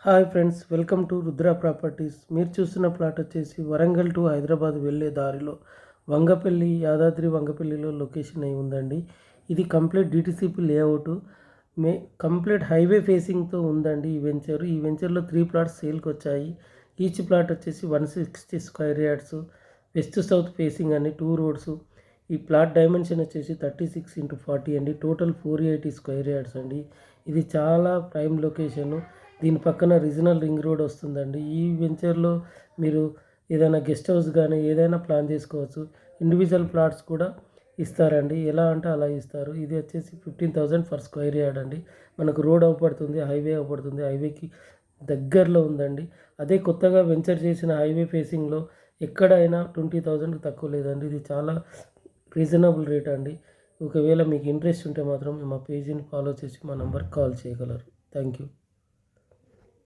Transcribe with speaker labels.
Speaker 1: Hi friends, welcome to Rudra properties. మీరు చూస్తున్న plot వచ్చేసి వరంగల్ టు హైదరాబాద్ వెళ్ళే దారిలో వంగపల్లి, యాదాద్రి వంగపల్లిలో లొకేషన్ అయి ఉందండి. ఇది complete DTCP layout, complete highway ఫేసింగ్తో ఉందండి ఈ వెంచర్లో 3 ప్లాట్స్ సేల్కి వచ్చాయి. ఈచ్ ప్లాట్ వచ్చేసి 160 square yards, west south facing అండి, 2 రోడ్స్. ఈ ప్లాట్ డైమెన్షన్ వచ్చేసి 36x40 అండి, టోటల్ 480 స్క్వేర్ యార్డ్స్ అండి. ఇది చాలా ప్రైమ్ లొకేషను. దీని పక్కన రీజనల్ రింగ్ రోడ్ వస్తుందండి. ఈ వెంచర్లో మీరు ఏదైనా గెస్ట్ హౌస్ కానీ ఏదైనా ప్లాన్ చేసుకోవచ్చు. ఇండివిజువల్ ప్లాట్స్ కూడా ఇస్తారండి, ఎలా అంటే అలా ఇస్తారు. ఇది వచ్చేసి 15,000 ఫర్ స్క్వేర్ యార్డ్ అండి. మనకు రోడ్ అవపడుతుంది, హైవే అవపడుతుంది, హైవేకి దగ్గరలో ఉందండి. అదే కొత్తగా వెంచర్ చేసిన హైవే ఫేసింగ్లో ఎక్కడైనా 20,000కి తక్కువ లేదండి. ఇది చాలా రీజనబుల్ రేట్ అండి. ఒకవేళ మీకు ఇంట్రెస్ట్ ఉంటే మాత్రం మా పేజీని ఫాలో చేసి మా నంబర్కి కాల్ చేయగలరు. Thank you.